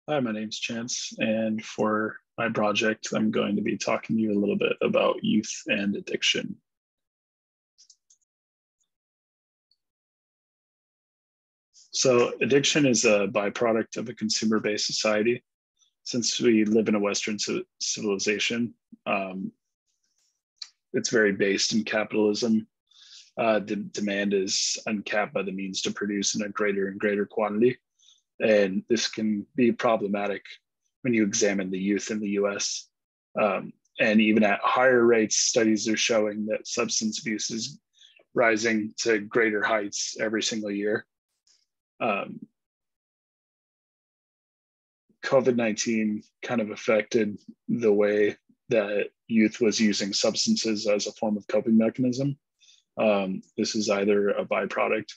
Hi, my name's Chance, and for my project, I'm going to be talking to you a little bit about youth and addiction. So, addiction is a byproduct of a consumer-based society. Since we live in a Western civilization, it's very based in capitalism. The demand is uncapped by the means to produce in a greater and greater quantity. And this can be problematic when you examine the youth in the US. And even at higher rates, studies are showing that substance abuse is rising to greater heights every single year. COVID-19 kind of affected the way that youth was using substances as a form of coping mechanism. This is either a byproduct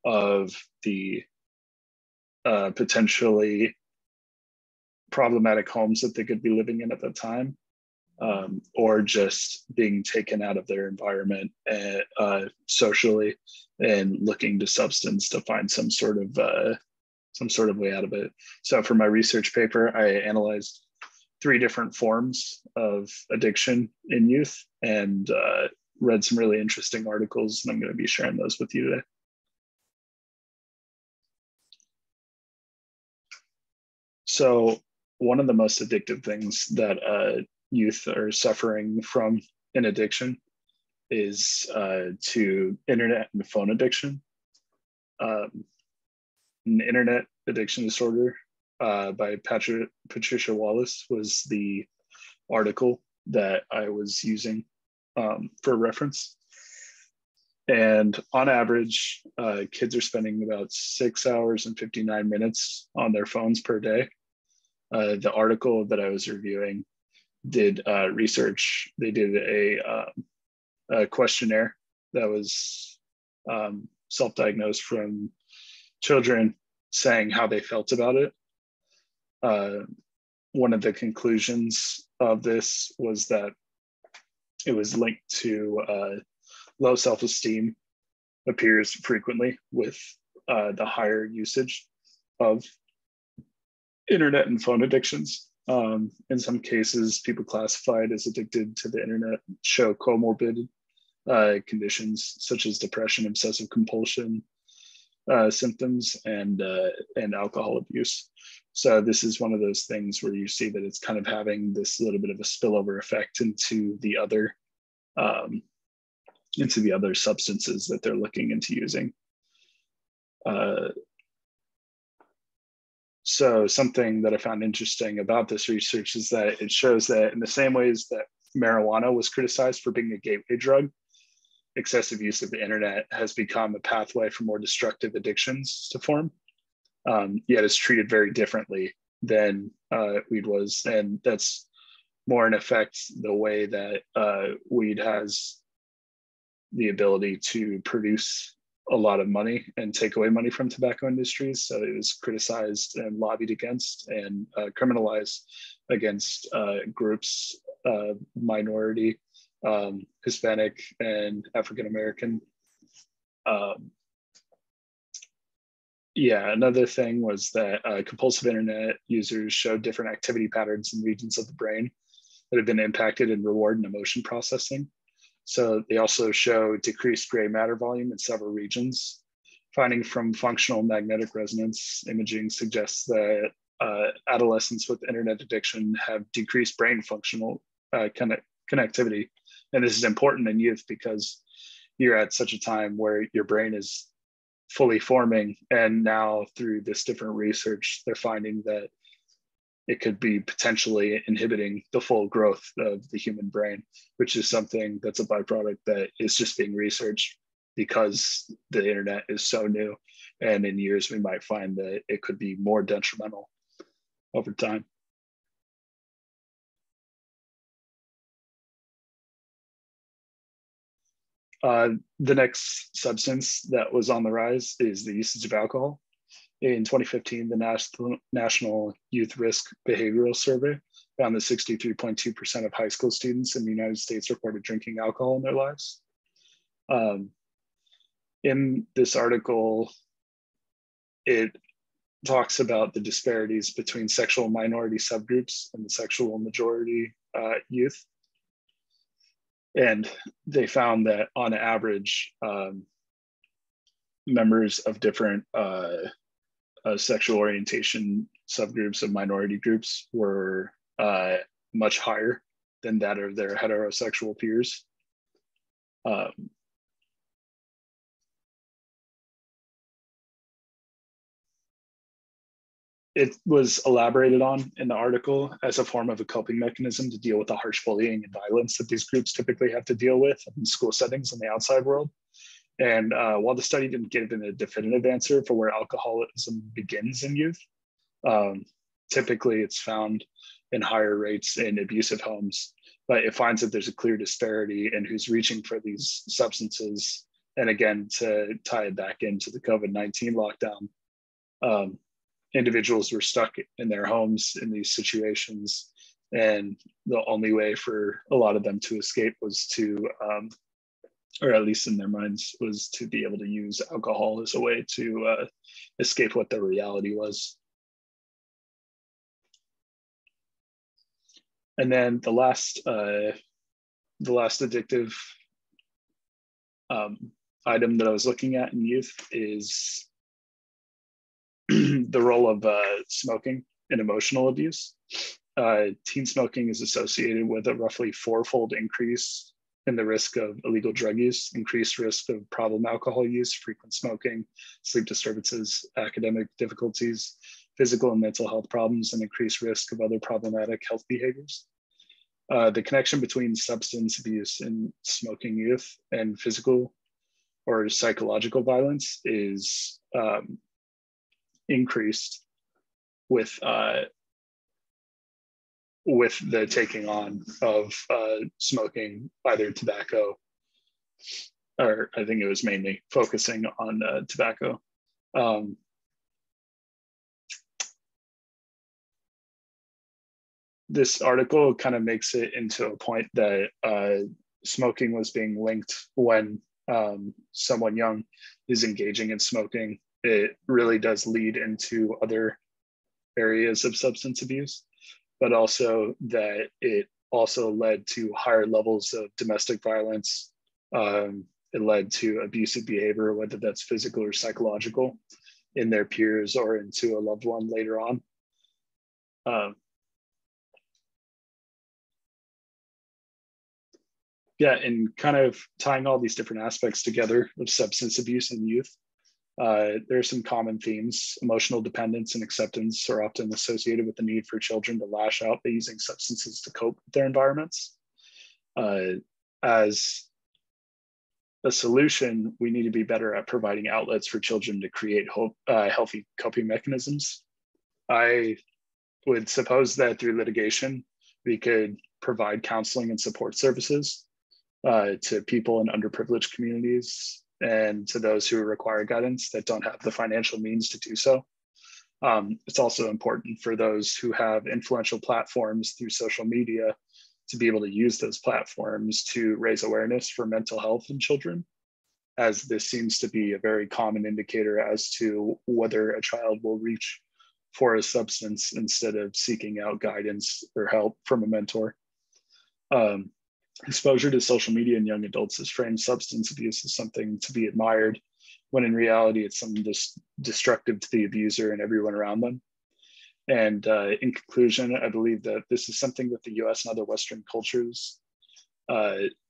of the potentially problematic homes that they could be living in at the time, or just being taken out of their environment socially and looking to substance to find some sort of way out of it. So for my research paper, I analyzed 3 different forms of addiction in youth and read some really interesting articles, and I'm going to be sharing those with you today. So one of the most addictive things that youth are suffering from in addiction is to internet and phone addiction. An internet addiction disorder by Patricia Wallace was the article that I was using for reference. And on average, kids are spending about 6 hours and 59 minutes on their phones per day. The article that I was reviewing did research. They did a questionnaire that was self-diagnosed from children saying how they felt about it. One of the conclusions of this was that it was linked to low self-esteem appears frequently with the higher usage of internet and phone addictions. In some cases, people classified as addicted to the internet show comorbid conditions such as depression, obsessive compulsion symptoms, and alcohol abuse. So this is one of those things where you see that it's kind of having this little bit of a spillover effect into the other substances that they're looking into using. So something that I found interesting about this research is that it shows that in the same ways that marijuana was criticized for being a gateway drug, excessive use of the internet has become a pathway for more destructive addictions to form. Yet it's treated very differently than weed was. And that's more in effect the way that weed has the ability to produce a lot of money and take away money from tobacco industries. So it was criticized and lobbied against and criminalized against groups, minority, Hispanic, and African-American. Another thing was that compulsive internet users showed different activity patterns in regions of the brain that have been impacted in reward and emotion processing. So they also show decreased gray matter volume in several regions. Finding from functional magnetic resonance imaging suggests that adolescents with internet addiction have decreased brain functional connectivity. And this is important in youth because you're at such a time where your brain is fully forming. And now through this different research, they're finding that it could be potentially inhibiting the full growth of the human brain, which is something that's a byproduct that is just being researched because the internet is so new. And in years, we might find that it could be more detrimental over time. The next substance that was on the rise is the usage of alcohol. In 2015, the National Youth Risk Behavioral Survey found that 63.2% of high school students in the United States reported drinking alcohol in their lives. In this article, it talks about the disparities between sexual minority subgroups and the sexual majority youth. And they found that on average, members of different sexual orientation subgroups of minority groups were much higher than that of their heterosexual peers. It was elaborated on in the article as a form of a coping mechanism to deal with the harsh bullying and violence that these groups typically have to deal with in school settings in the outside world. And while the study didn't give a definitive answer for where alcoholism begins in youth, typically it's found in higher rates in abusive homes, but it finds that there's a clear disparity in who's reaching for these substances. And again, to tie it back into the COVID-19 lockdown, individuals were stuck in their homes in these situations. And the only way for a lot of them to escape was to, or at least in their minds, was to be able to use alcohol as a way to escape what the reality was. And then the last addictive item that I was looking at in youth is the role of smoking in emotional abuse. Teen smoking is associated with a roughly 4-fold increase in the risk of illegal drug use, increased risk of problem alcohol use, frequent smoking, sleep disturbances, academic difficulties, physical and mental health problems, and increased risk of other problematic health behaviors. The connection between substance abuse in smoking youth and physical or psychological violence is increased with the taking on of smoking either tobacco, or I think it was mainly focusing on tobacco. This article kind of makes it into a point that smoking was being linked when someone young is engaging in smoking. It really does lead into other areas of substance abuse, but also that it also led to higher levels of domestic violence. It led to abusive behavior, whether that's physical or psychological, in their peers or into a loved one later on. Yeah, and kind of tying all these different aspects together of substance abuse in youth, there are some common themes. Emotional dependence and acceptance are often associated with the need for children to lash out by using substances to cope with their environments. As a solution, we need to be better at providing outlets for children to create healthy coping mechanisms. I would suppose that through litigation, we could provide counseling and support services to people in underprivileged communities and to those who require guidance that don't have the financial means to do so. It's also important for those who have influential platforms through social media to be able to use those platforms to raise awareness for mental health in children, as this seems to be a very common indicator as to whether a child will reach for a substance instead of seeking out guidance or help from a mentor. Exposure to social media in young adults has framed substance abuse as something to be admired, when in reality it's something destructive to the abuser and everyone around them. And in conclusion, I believe that this is something that the US and other Western cultures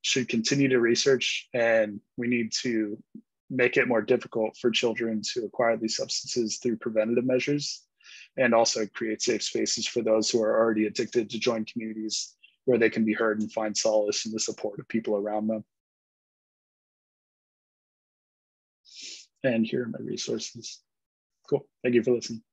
should continue to research, and we need to make it more difficult for children to acquire these substances through preventative measures, and also create safe spaces for those who are already addicted to join communities where they can be heard and find solace in the support of people around them. And here are my resources. Cool, thank you for listening.